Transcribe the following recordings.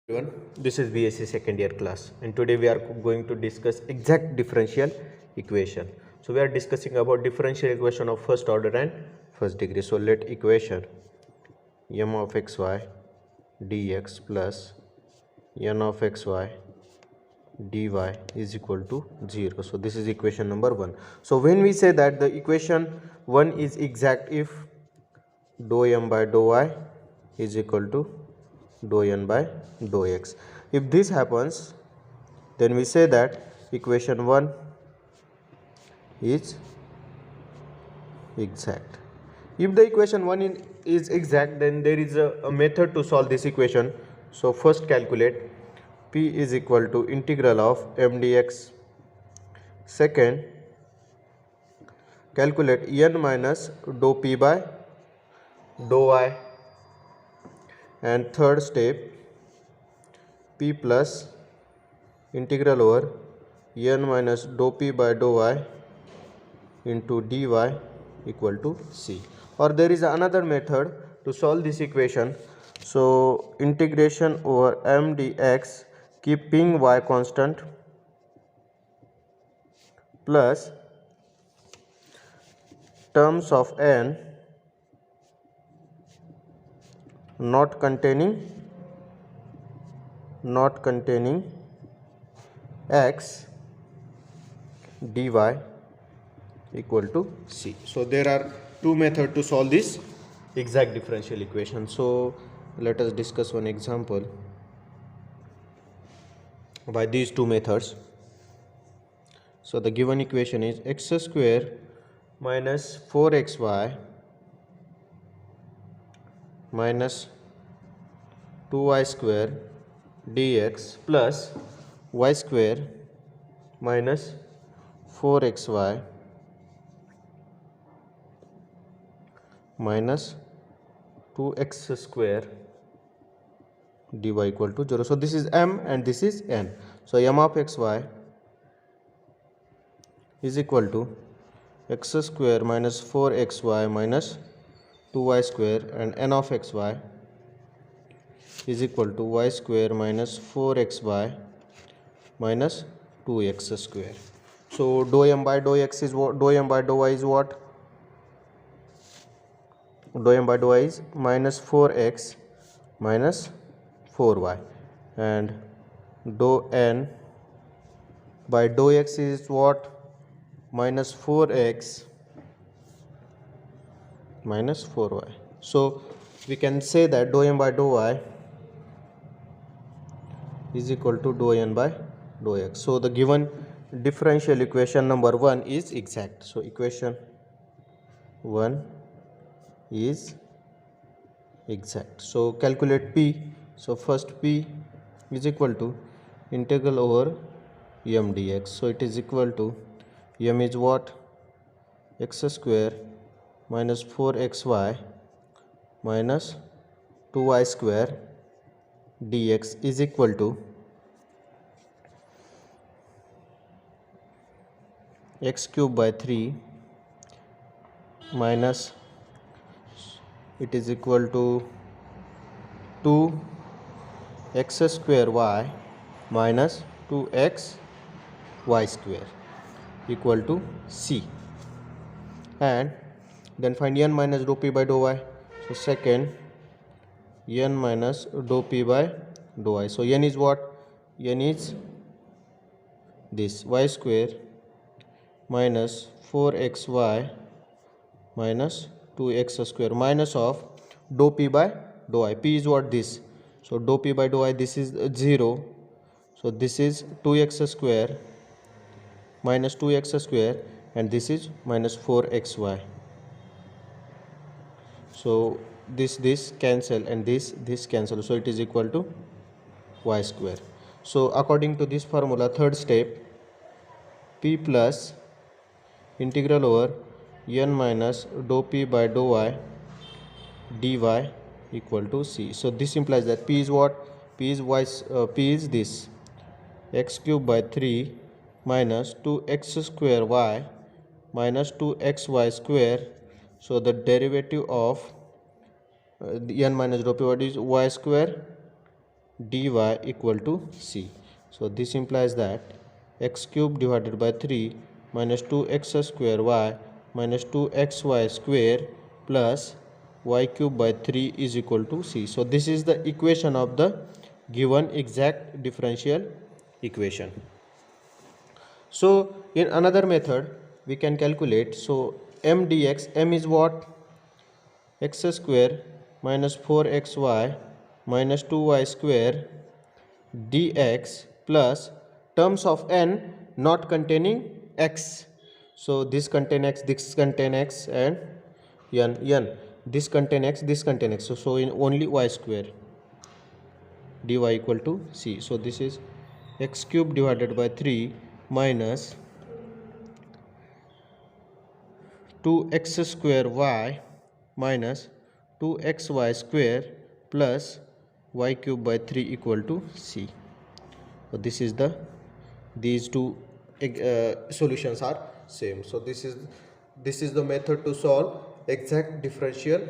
Everyone, this is BSc second year class, and today we are going to discuss exact differential equation. So we are discussing about differential equation of first order and first degree. So let equation m of xy dx plus n of xy dy is equal to 0. So this is equation number 1. So when we say that the equation 1 is exact if dou m by dou y is equal to dou n by dou x. If this happens, then we say that equation 1 is exact. If the equation 1 is exact, then there is a method to solve this equation. So first calculate p is equal to integral of m dx. Second, calculate n minus dou p by dou y. And third step, p plus integral over n minus dou p by dou y into dy equal to c. Or there is another method to solve this equation. So integration over m dx keeping y constant plus terms of n not containing x dy equal to c. So there are two methods to solve this exact differential equation. So let us discuss one example by these two methods. So the given equation is x square minus 4xy minus 2y square dx plus y square minus 4xy minus 2x square dy equal to 0. So this is m and this is n. So m of xy is equal to x square minus 4xy minus 2y square, and n of xy is equal to y square minus 4xy minus 2x square. So dou m by dou x is what? Dou m by dou y is what? Dou m by dou y is minus 4x minus 4y, and dou n by dou x is what? Minus 4x minus 4y. So we can say that dou m by dou y is equal to dou n by dou x. So the given differential equation number 1 is exact. So equation 1 is exact. So calculate p. So first p is equal to integral over m dx. So it is equal to m is what? X square minus 4xy minus 2y square dx is equal to x cube by 3 minus, it is equal to 2x square y minus 2x y square equal to c. And then find n minus dou p by dou y. So second, n minus dou p by dou y. So n is what? N is this y square minus 4xy minus 2x square minus of dou p by dou y. P is what? This. So dou p by dou y, this is 0. So this is 2x square minus 2x square, and this is minus 4xy. So this cancel, and this cancel. So it is equal to y square. So according to this formula, third step, p plus integral over n minus dou p by dou y dy equal to c. So this implies that p is what? P is this x cube by 3 minus 2x square y minus 2xy square. So the derivative of n minus dou p, what is y square dy equal to c. So this implies that x cube divided by 3 minus 2x square y minus 2xy square plus y cube by 3 is equal to c. So this is the equation of the given exact differential equation. So in another method we can calculate. So m dx, m is what? X square minus 4xy minus 2y square dx plus terms of n not containing x. So this contain x, this contain x, and n. This contain x, this contain x. So in only y square dy equal to c. So this is x cube divided by 3 minus 2x square y minus 2xy square plus y cube by 3 equal to c. So this is these two solutions are same. So this is the method to solve exact differential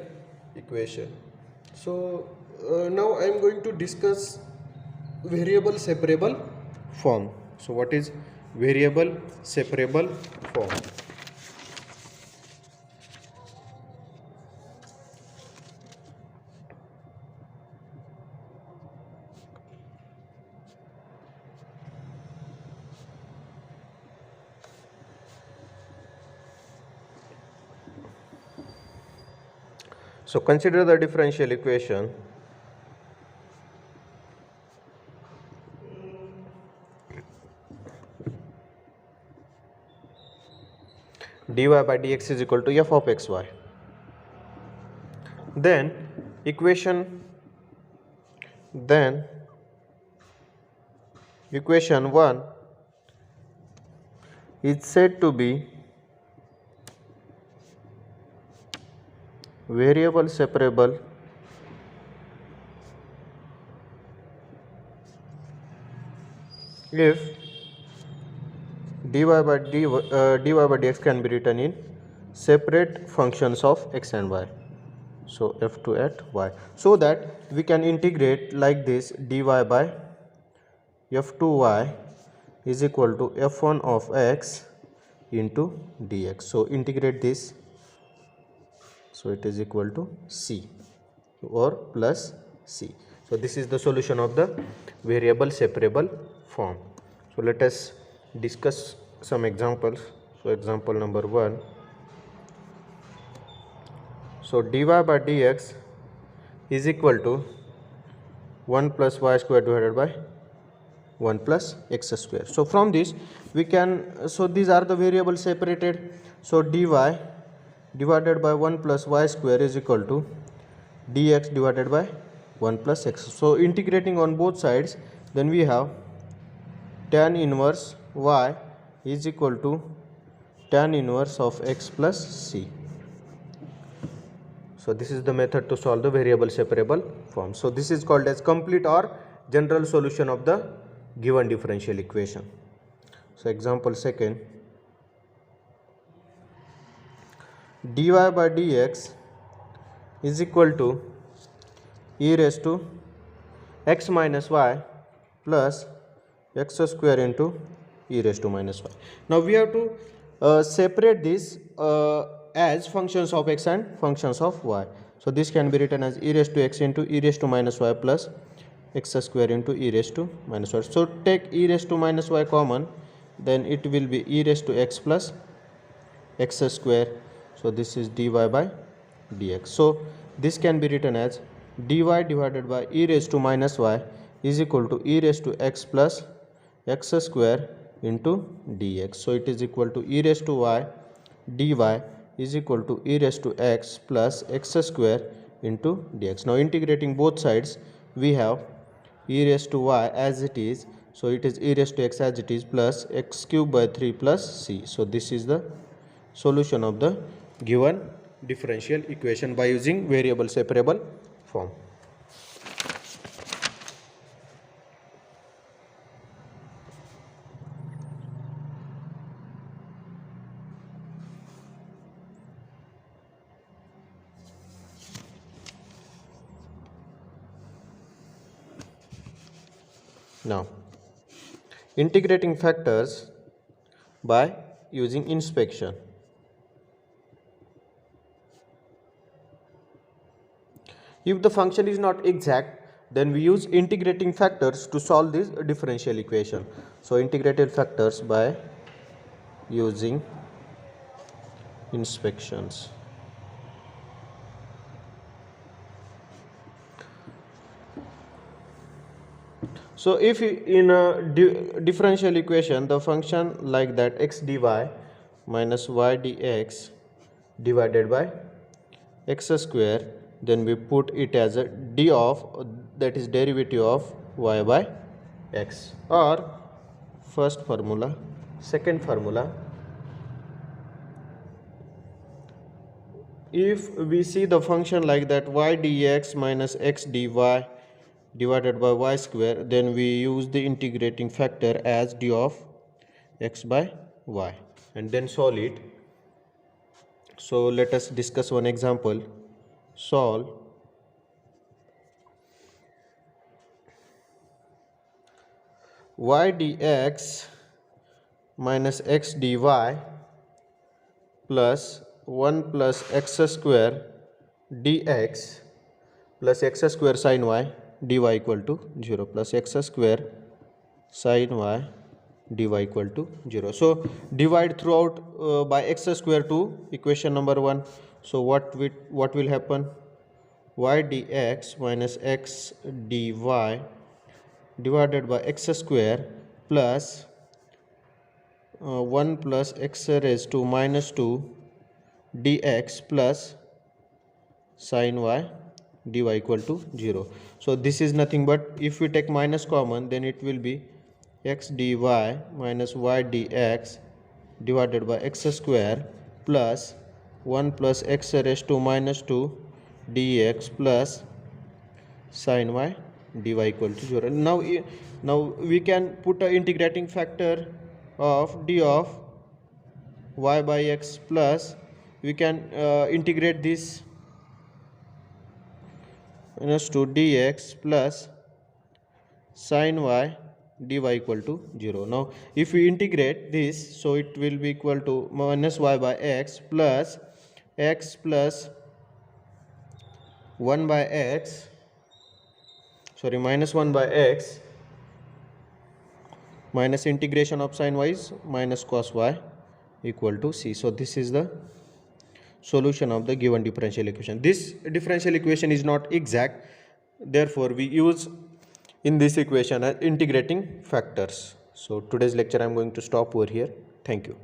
equation. So now I am going to discuss variable separable form. So what is variable separable form? So consider the differential equation dy by dx is equal to f of xy. Then equation 1 is said to be variable separable if dy by dx can be written in separate functions of x and y. So f2 at y, so that we can integrate like this: dy by f2y is equal to f1 of x into dx. So integrate this, so it is equal to c or plus c. So this is the solution of the variable separable form. So let us discuss some examples. So example number 1. So dy by dx is equal to 1 plus y square divided by 1 plus x square. So from this we can, so these are the variables separated. So dy divided by 1 plus y square is equal to dx divided by 1 plus x. So integrating on both sides, then we have tan inverse y is equal to tan inverse of x plus c. So this is the method to solve the variable separable form. So this is called as complete or general solution of the given differential equation. So example second, dy by dx is equal to e raised to x minus y plus x square into e raised to minus y. Now we have to separate this as functions of x and functions of y. So this can be written as e raised to x into e raised to minus y plus x square into e raised to minus y. So take e raised to minus y common, then it will be e raised to x plus x square. So this is dy by dx. So this can be written as dy divided by e raised to minus y is equal to e raised to x plus x square into dx. So it is equal to e raised to y dy is equal to e raised to x plus x square into dx. Now integrating both sides, we have e raised to y as it is, so it is e raised to x as it is plus x cube by 3 plus c. So this is the solution of the given differential equation by using variable separable form. Now, integrating factors by using inspection. If the function is not exact, then we use integrating factors to solve this differential equation. So integrated factors by using inspections. So if in a differential equation the function like that x dy minus y dx divided by x square, then we put it as a d of, that is derivative of y by x, or first formula, second formula. If we see the function like that y dx minus x dy divided by y square, then we use the integrating factor as d of x by y and then solve it. So let us discuss one example. Solve y dx minus x dy plus 1 plus x square dx plus x square sin y dy equal to 0 plus x square sin y dy equal to 0. So divide throughout by x square to equation number 1. So what will happen? Y dx minus x dy divided by x square plus 1 plus x raised to minus 2 dx plus sin y dy equal to 0. So this is nothing but, if we take minus common, then it will be x dy minus y dx divided by x square plus 1 plus x raised to minus 2 dx plus sin y dy equal to 0. Now we can put an integrating factor of d of y by x, plus we can integrate this minus 2 dx plus sin y dy equal to 0. Now if we integrate this, so it will be equal to minus y by x plus 1 by x, sorry, minus 1 by x minus integration of sin y is minus cos y equal to c. So this is the solution of the given differential equation. This differential equation is not exact, therefore we use in this equation as integrating factors. So today's lecture I am going to stop over here. Thank you.